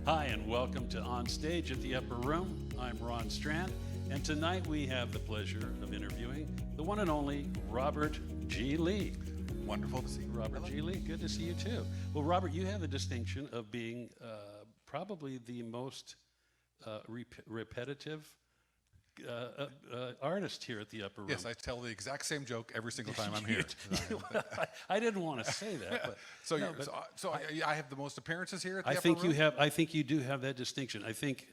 Hi, and welcome to On Stage at the Upper Room. I'm Ron Strand, and tonight we have the pleasure of interviewing the one and only Robert G. Lee. Wonderful to see you. Robert G. Lee, good to see you too. Well, Robert, you have the distinction of being probably the most repetitive artist here at the Upper Room. Yes, I tell the exact same joke every single time I'm here. I didn't want to say that, but so I have the most appearances here at the I Upper think Room? you have. I think you do have that distinction. I think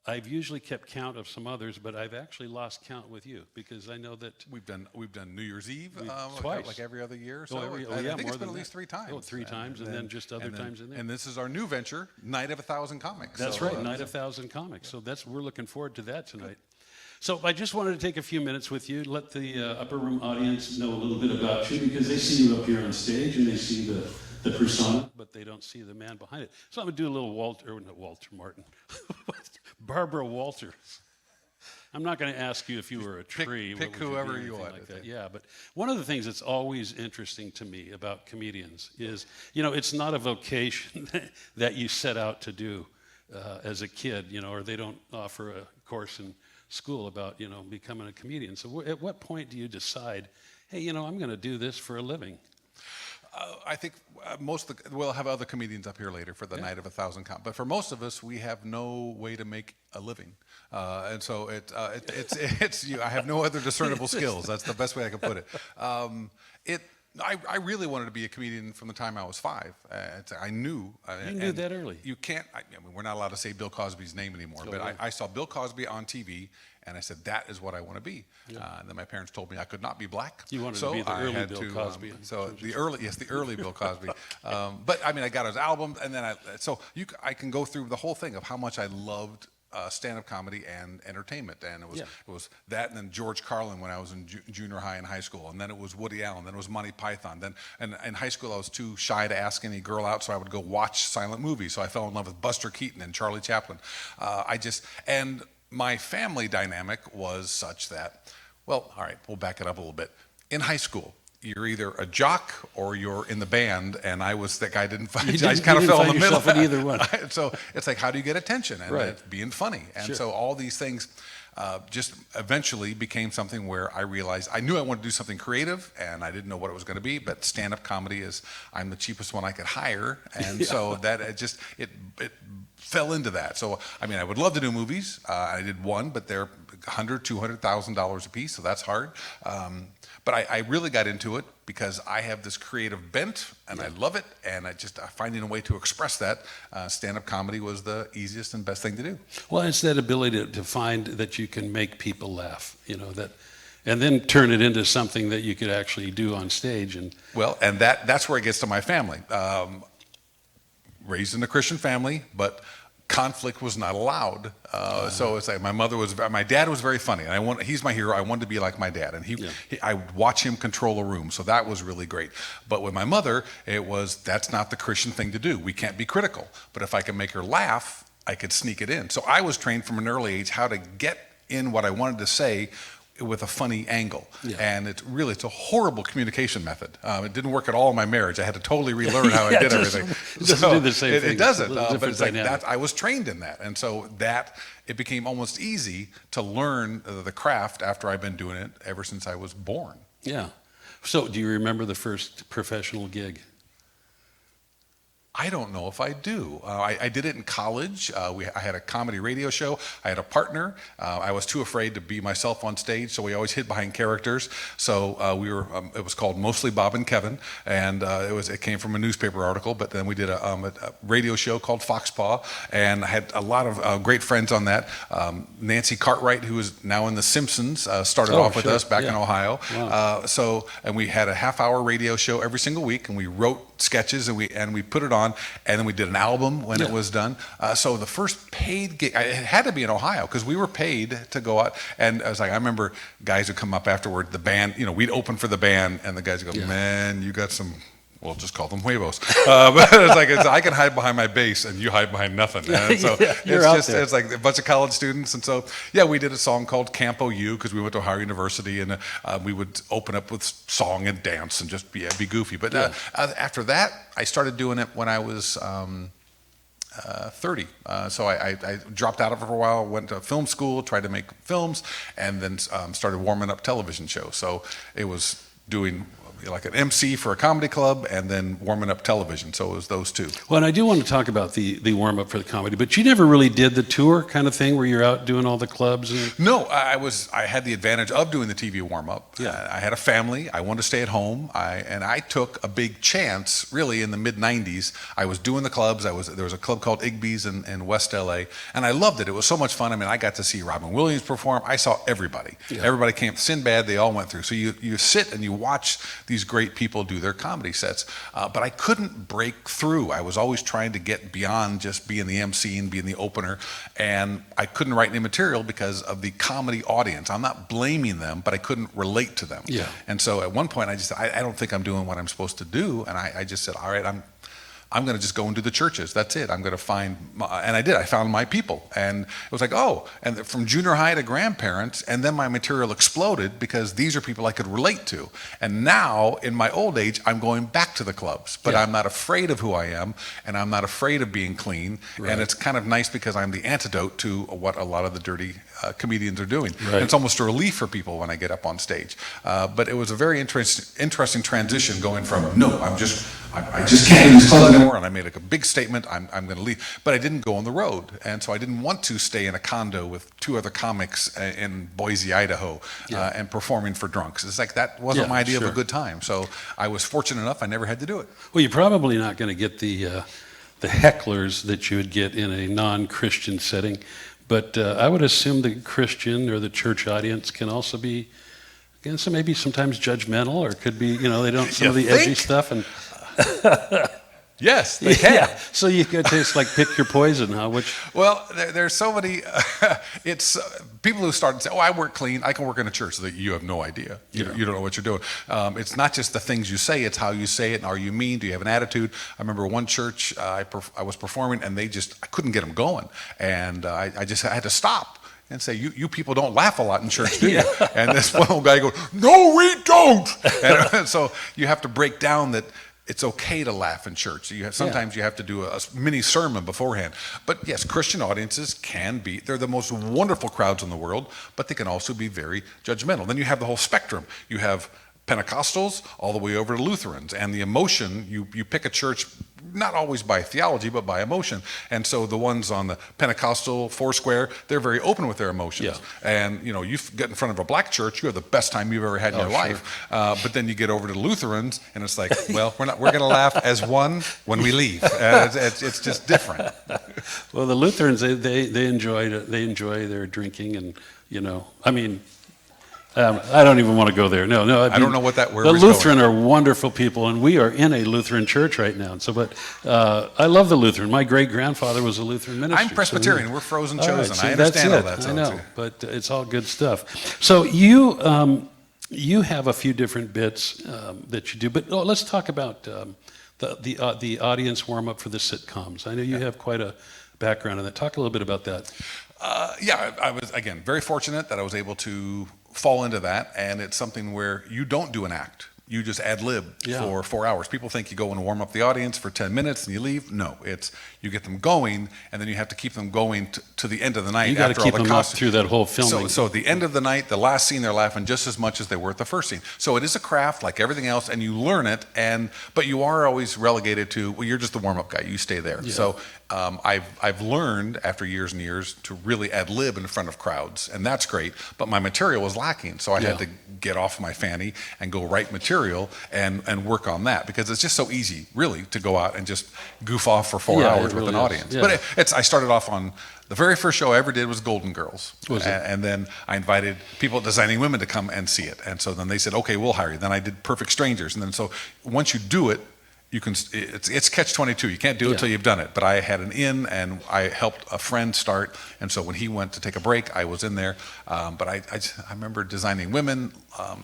I've usually kept count of some others, but I've actually lost count with you because I know that We've done New Year's Eve twice, like every other year. Oh, So yeah, I think more it's been than at least that. 3 times. Oh, 3 times, and then just other times in there. And this is our new venture, Night of 1,000 Comics. That's right, Night of 1,000 Comics. So we're looking forward to that tonight. So I just wanted to take a few minutes with you, let the Upper Room audience know a little bit about you because they see you up here on stage and they see the persona, but they don't see the man behind it. So I'm going to do a little Walter Martin, Barbara Walters. I'm not going to ask you if you were a tree. Pick what would whoever be, you want. like that. Yeah, but one of the things that's always interesting to me about comedians is, it's not a vocation that you set out to do as a kid, or they don't offer a course in school about, becoming a comedian. So at what point do you decide, hey, I'm going to do this for a living? I think we'll have other comedians up here later for the Night of 1,000 Comics. But for most of us, we have no way to make a living, and so I have no other discernible skills. That's the best way I can put it. I really wanted to be a comedian from the time I was 5. I knew. You knew that early. You can't. We're not allowed to say Bill Cosby's name anymore. Oh, but right. I saw Bill Cosby on TV, and I said, "That is what I want to be." Yeah. And then my parents told me I could not be black. You wanted so to be the I early had Bill to, Cosby. the early Bill Cosby. But I got his album, and then I can go through the whole thing of how much I loved stand-up comedy and entertainment, and it was that, and then George Carlin when I was in junior high and high school, and then it was Woody Allen, then it was Monty Python, then and in high school I was too shy to ask any girl out, so I would go watch silent movies. So I fell in love with Buster Keaton and Charlie Chaplin. And my family dynamic was such that, well, all right, we'll back it up a little bit. In high school, you're either a jock or you're in the band, and I was that guy. I just kind of fell in the middle. In either one. So it's like, how do you get attention? And Right. being funny. And Sure. so all these things just eventually became something where I realized I knew I wanted to do something creative, and I didn't know what it was going to be. But stand-up comedy I'm the cheapest one I could hire, and so that it fell into that. So I would love to do movies. I did one, but they're $100,000-$200,000 a piece, so that's hard. But I really got into it because I have this creative bent, and I love it, and finding a way to express that, stand-up comedy was the easiest and best thing to do. Well, it's that ability to find that you can make people laugh, and then turn it into something that you could actually do on stage. And that's where it gets to my family. Raised in a Christian family, but conflict was not allowed. So it's like my dad was very funny, and he's my hero. I wanted to be like my dad, and I would watch him control a room, so that was really great. But with my mother, that's not the Christian thing to do. We can't be critical, but if I can make her laugh, I could sneak it in. So I was trained from an early age how to get in what I wanted to say with a funny angle. And it's a horrible communication method. It didn't work at all in my marriage. I had to totally relearn how I did everything. It doesn't do the same thing. It doesn't, but it's like that. I was trained in that, and so it became almost easy to learn the craft after I've been doing it ever since I was born. Yeah. So do you remember the first professional gig? I don't know if I do. I did it in college. I had a comedy radio show. I had a partner. I was too afraid to be myself on stage, so we always hid behind characters. So it was called Mostly Bob and Kevin, and it came from a newspaper article. But then we did a radio show called Foxpaw, and I had a lot of great friends on that. Nancy Cartwright, who is now in The Simpsons, started off with us back in Ohio. Wow. And we had a half-hour radio show every single week, and we wrote sketches and we put it on, and then we did an album when it was done. So the first paid gig, it had to be in Ohio because we were paid to go out. And I was like, I remember guys would come up afterward, the band, we'd open for the band, and the guys would go, man, you got some. We'll just call them huevos. But it's I can hide behind my bass and you hide behind nothing. And so it's like a bunch of college students. And so, we did a song called Campo U because we went to Ohio University, and we would open up with song and dance and just be goofy. But after that, I started doing it when I was 30. So I dropped out of it for a while, went to film school, tried to make films, and then started warming up television shows. So it was doing like an MC for a comedy club and then warming up television. So it was those two. Well, and I do want to talk about the warm-up for the comedy, but you never really did the tour kind of thing where you're out doing all the clubs? No, I had the advantage of doing the TV warm-up. Yeah. I had a family. I wanted to stay at home. And I took a big chance, really, in the mid-'90s. I was doing the clubs. There was a club called Igby's in West LA, and I loved it. It was so much fun. I mean, I got to see Robin Williams perform. I saw everybody. Yeah. Everybody came. Sinbad, they all went through. So you sit and you watch these great people do their comedy sets. But I couldn't break through. I was always trying to get beyond just being the MC and being the opener. And I couldn't write any material because of the comedy audience. I'm not blaming them, but I couldn't relate to them. Yeah. And so at one point I don't think I'm doing what I'm supposed to do. And I just said, all right, I'm going to just go and do the churches. That's it. I'm going to find, and I did. I found my people. And it was like, oh, and from junior high to grandparents, and then my material exploded because these are people I could relate to. And now, in my old age, I'm going back to the clubs. But Yeah. I'm not afraid of who I am, and I'm not afraid of being clean. Right. And it's kind of nice because I'm the antidote to what a lot of the dirty comedians are doing. Right. And it's almost a relief for people when I get up on stage. But it was a very interesting transition going from, no, I just can't do this club anymore, and I made a big statement, I'm going to leave. But I didn't go on the road, and so I didn't want to stay in a condo with two other comics in Boise, Idaho, Yeah. and performing for drunks. It's like that wasn't Yeah, my idea of sure. a good time. So I was fortunate enough, I never had to do it. Well, you're probably not going to get the hecklers that you would get in a non-Christian setting, but I would assume the Christian or the church audience can also be, again, so maybe sometimes judgmental, or could be, they don't, some You of the edgy think? stuff. And Yes, they can. yeah, so you could just like pick your poison, huh? Which, Well, there's so many. It's people who start and say, "Oh, I work clean. I can work in a church." So that you have no idea. You don't know what you're doing. It's not just the things you say; it's how you say it. And are you mean? Do you have an attitude? I remember one church I was performing, and I couldn't get them going, and I had to stop and say, you people don't laugh a lot in church, do you? Yeah. And this one old guy goes, "No, we don't." And so you have to break down that. It's okay to laugh in church. Sometimes you have to do a mini sermon beforehand. But yes, Christian audiences they're the most wonderful crowds in the world, but they can also be very judgmental. Then you have the whole spectrum. You have Pentecostals all the way over to Lutherans. And the emotion, you pick a church, not always by theology, but by emotion. And so the ones on the Pentecostal Foursquare, they're very open with their emotions. Yeah. And, you get in front of a black church, you have the best time you've ever had in your life. But then you get over to the Lutherans, and it's like, well, we're going to laugh as one when we leave. It's just different. well, the Lutherans, they enjoy their drinking, and I mean. I don't even want to go there. No. I don't know what that word The was Lutheran are wonderful people, and we are in a Lutheran church right now. So, but I love the Lutheran. My great grandfather was a Lutheran minister. I'm Presbyterian. We're frozen All right, chosen. see, I understand all that. I So know, too. but it's all good stuff. So you have a few different bits that you do, but let's talk about the audience warm up for the sitcoms. I know you have quite a background in that. Talk a little bit about that. Yeah, I was, again, very fortunate that I was able to fall into that, and it's something where you don't do an act. You just ad lib for 4 hours. People think you go and warm up the audience for 10 minutes and you leave. No, it's you get them going, and then you have to keep them going to the end of the night. You got to after keep all the them up costumes. through that whole filming. So at the end of the night, the last scene, they're laughing just as much as they were at the first scene. So it is a craft like everything else, and you learn it. But you are always relegated to, well, you're just the warm up guy. You stay there. Yeah. So I've learned after years and years to really ad lib in front of crowds, and that's great. But my material was lacking, so I had to get off my fanny and go write material and work on that, because it's just so easy, really, to go out and just goof off for 4 hours with an audience. Yeah. But I started off on the very first show I ever did was Golden Girls, Was it? and then I invited people designing women to come and see it, and so then they said, okay, we'll hire you. Then I did Perfect Strangers, and then so once you do it, you can. It's catch-22. You can't do it until you've done it. But I had an in, and I helped a friend start, and so when he went to take a break, I was in there. But I remember designing women.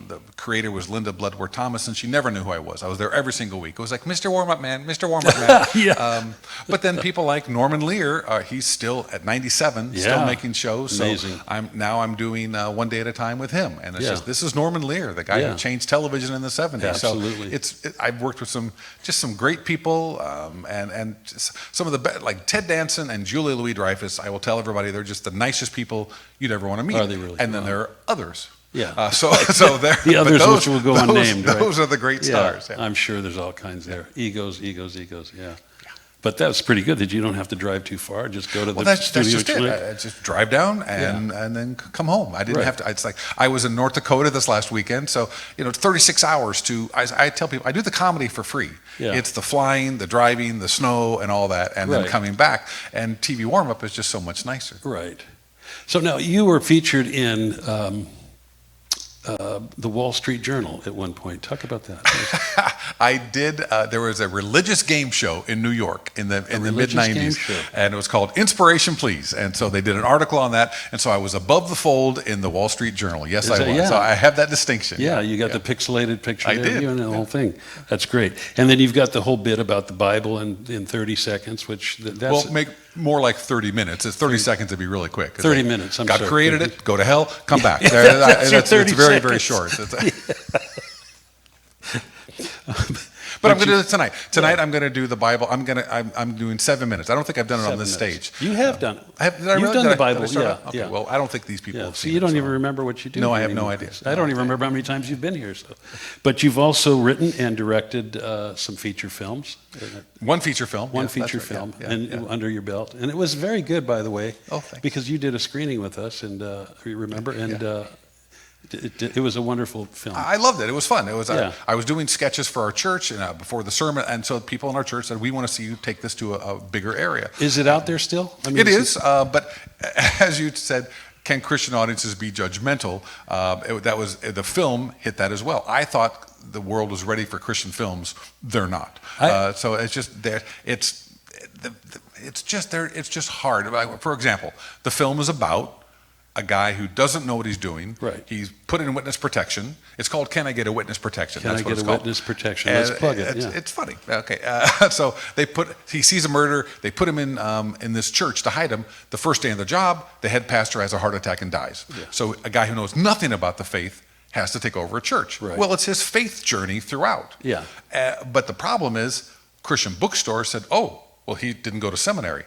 The creator was Linda Bloodworth Thomas, and she never knew who I was. I was there every single week. It was like, Mr. Warm-Up Man, Mr. Warm-Up Man. Yeah. But then people like Norman Lear, he's still at 97, still making shows. Amazing. So I'm doing One Day at a Time with him, and it's Yeah. just, this is Norman Lear, the guy who changed television in the 70s. Absolutely. So I've worked with some just just some great people, and just some of the like Ted Danson and Julia Louis-Dreyfus. I will tell everybody they're just the nicest people you'd ever want to meet. Are they really? And then there are others. Yeah. So they're The others but which will go unnamed, right? Those are the great stars. Yeah, I'm sure there's all kinds there. Egos, yeah. But that's pretty good that you don't have to drive too far. Just go to the That's studio. just it. Just drive down and then come home. I didn't Right. have to. It's like I was in North Dakota this last weekend, so 36 hours to. I tell people I do the comedy for free. Yeah. It's the flying, the driving, the snow, and all that, and then Right. coming back. And TV warm up is just so much nicer. Right. So now you were featured in the Wall Street Journal at one point. Talk about that. I did. There was a religious game show in New York in the mid religious game '90s, show. and it was called Inspiration Please. And so they did an article on that, and so I was above the fold in the Wall Street Journal. Yes, I that- was. yeah. So I have that distinction. Yeah, you got the pixelated picture I there of did. you and the whole thing. That's great. And then you've got the whole bit about the Bible in 30 seconds, which that's Well, make more like 30 minutes. It's 30 seconds to be really quick. It's 30 like, minutes. I'm God sorry. created it. Go to hell. Come back. Yeah, that's your It's 30 very, very seconds. short. But I'm going to do it tonight. Tonight I'm going to do the Bible. I'm doing 7 minutes. I don't think I've done it on this 7 minutes. stage. You have done it. Did I You've really? done Did the I Bible, start yeah, out? Okay, yeah. well, I don't think these people Yeah, have so seen you it, don't so- even remember what you do. No, I have anymore. no idea. I don't even remember how many times you've been here. So, but you've also written and directed some feature films. One feature film. One Yes, that's feature right. film, Yeah, and yeah. under your belt, and it was very good, by the way. Oh, thanks. Because you did a screening with us, and you remember, and it was a wonderful film. I loved it. It was fun. It was. Yeah. I was doing sketches for our church and before the sermon, and so people in our church said, "We want to see you take this to a bigger area." Is it out there still? I mean, It is, but as you said, can Christian audiences be judgmental? That was the film hit that as well. I thought the world was ready for Christian films. They're not. So it's just there. It's just hard. Like, for example, the film is about a guy who doesn't know what he's doing. Right. He's put in witness protection. It's called "Can I Get a Witness Protection?" Can That's I what get it's a called. witness protection? Let's plug it. It's, Yeah. it's funny. Okay, so he sees a murder. They put him in this church to hide him. The first day on the job, the head pastor has a heart attack and dies. Yeah. So a guy who knows nothing about the faith has to take over a church. Right. Well, it's his faith journey throughout. Yeah. But the problem is, Christian bookstore said, "Oh, well, he didn't go to seminary."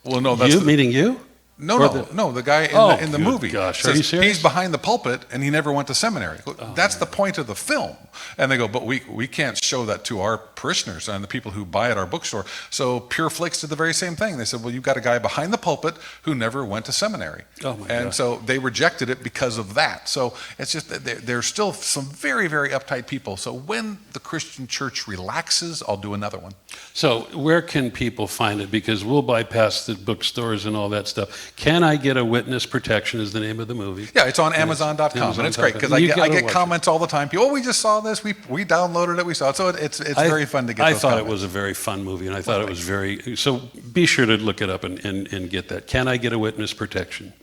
Well, no, that's You meaning you? no, Or the guy in the good movie. gosh, says are you serious? He's behind the pulpit and he never went to seminary. That's the point of the film. And they go, but we can't show that to our parishioners and the people who buy at our bookstore. So Pure Flix did the very same thing. They said, well, you've got a guy behind the pulpit who never went to seminary. Oh, my and gosh. so they rejected it because of that. So it's just that there's still some very, very uptight people. So when the Christian church relaxes, I'll do another one. So where can people find it? Because we'll bypass the bookstores and all that stuff. Can I Get a Witness Protection is the name of the movie. Yeah, it's on Amazon.com, and it's great because I get comments all the time. People, oh, we just saw this, we downloaded it, we saw it. So it's very fun to get. I those thought comments. it was a very fun movie, and I thought it was very. So be sure to look it up and get that. Can I Get a Witness Protection?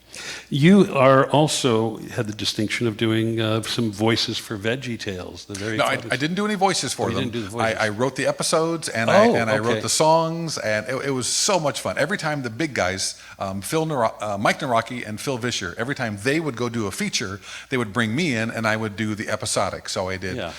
You are also had the distinction of doing some voices for Veggie Tales. The very No, I didn't do any voices for you them. didn't do the voices. I wrote the episodes and Oh, I wrote okay. the songs, and it was so much fun. Every time the big guys, Mike Naraki and Phil Vischer, every time they would go do a feature, they would bring me in, and I would do the episodic. So I did Yeah.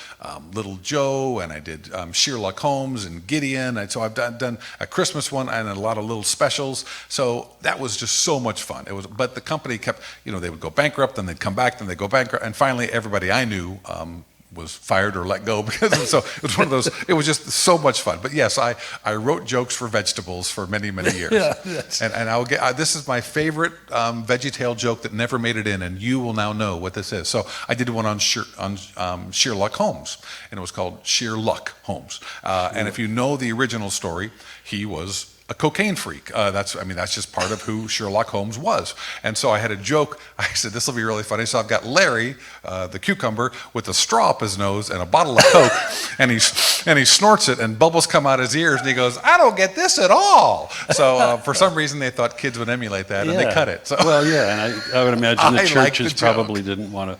Little Joe, and I did Sherlock Holmes and Gideon, and so I've done a Christmas one and a lot of little specials. So that was just so much fun. It was, but the company kept, they would go bankrupt, then they'd come back, then they'd go bankrupt, and finally everybody I knew was fired or let go because so it was one of those. It was just so much fun. But yes, I wrote jokes for vegetables for many years. Yeah, and I'll get this is my favorite VeggieTale joke that never made it in, and you will now know what this is. So I did one on Sherlock Holmes, and it was called Sherlock Holmes. And if you know the original story, he was a cocaine freak. That's just part of who Sherlock Holmes was. And so I had a joke. I said, this will be really funny. So I've got Larry, the cucumber, with a straw up his nose and a bottle of Coke, and he snorts it, and bubbles come out his ears, and he goes, I don't get this at all. So for some reason, they thought kids would emulate that, and they cut it. So. Well, yeah, and I would imagine I the like churches the joke. probably didn't want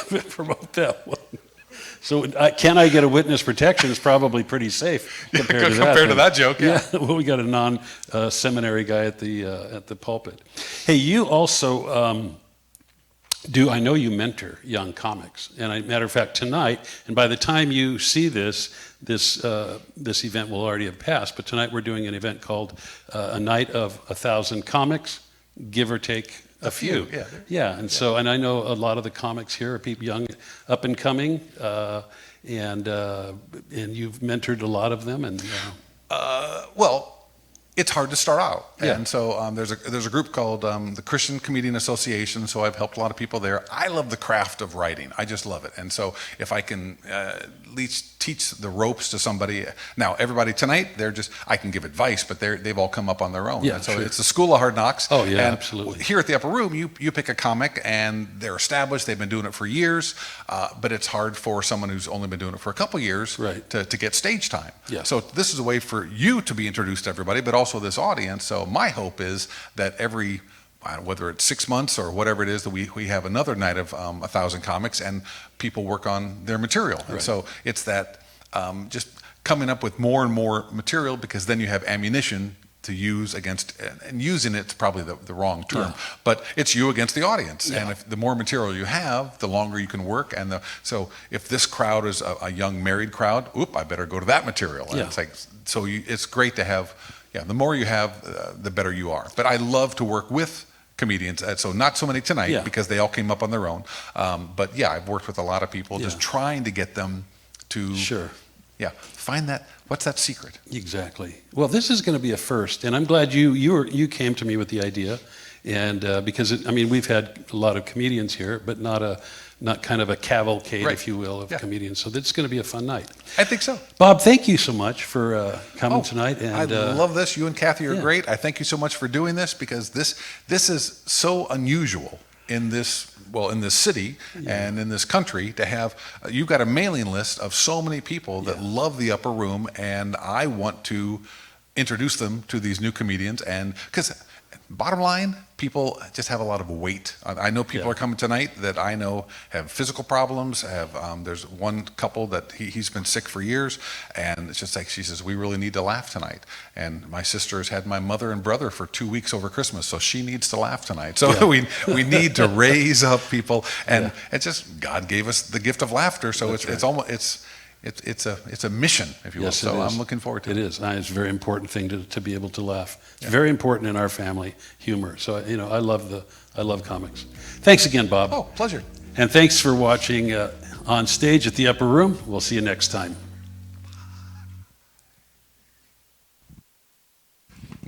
to promote that one. So Can I Get a Witness Protection is probably pretty safe compared to that. Compared to that joke, yeah. Well, we got a non-seminary guy at the pulpit. Hey, you also I know you mentor young comics, and matter of fact, tonight, and by the time you see this event will already have passed. But tonight we're doing an event called A Night of 1,000 Comics, give or take a few. Yeah. Yeah, and so, and I know a lot of the comics here are people young, up and coming, and you've mentored a lot of them, and. Well, it's hard to start out. Yeah. And so there's a group called the Christian Comedian Association, so I've helped a lot of people there. I love the craft of writing. I just love it. And so if I can at least teach the ropes to somebody. Now, everybody tonight, I can give advice, but they've all come up on their own. Yeah, and so sure. it's the school of hard knocks. Oh, yeah, and absolutely. Here at the Upper Room, you pick a comic, and they're established. They've been doing it for years, but it's hard for someone who's only been doing it for a couple years Right. to get stage time. Yeah. So this is a way for you to be introduced to everybody, but also this audience. So my hope is that whether it's 6 months or whatever it is, that we have another night of 1,000 comics and people work on their material. And Right. so it's that just coming up with more and more material, because then you have ammunition to use against, and using it's probably the wrong term, Yeah. but it's you against the audience. Yeah. And if the more material you have, the longer you can work. And so if this crowd is a young married crowd, I better go to that material. And Yeah. it's like, it's great to have, the more you have, the better you are. But I love to work with comedians. So not so many tonight, Yeah. because they all came up on their own. But yeah, I've worked with a lot of people, just Yeah. trying to get them to Sure. find what's that secret? Exactly. Well, this is going to be a first, and I'm glad you came to me with the idea, and because we've had a lot of comedians here, but not kind of a cavalcade, Right. if you will, of Yeah. comedians. So this is going to be a fun night. I think so. Bob, thank you so much for coming tonight. And I love this. You and Kathy are yeah. great. I thank you so much for doing this, because this is so unusual in this city and in this country to have. You've got a mailing list of so many people that love the Upper Room, and I want to introduce them to these new comedians. And because bottom line, people just have a lot of weight. I know people Yeah. are coming tonight that I know have physical problems. There's one couple that he's been sick for years, and it's just like, she says, we really need to laugh tonight. And my sister has had my mother and brother for 2 weeks over Christmas, so she needs to laugh tonight. So Yeah. we need to raise up people, and Yeah. it's just, God gave us the gift of laughter. So That's it's right. almost it's a mission, if you will. Yes, So it is. I'm looking forward to it. it. It is. It's a very important thing to be able to laugh. It's very important in our family, humor. So I love comics. Thanks again, Bob. Oh, pleasure. And thanks for watching On Stage at the Upper Room. We'll see you next time.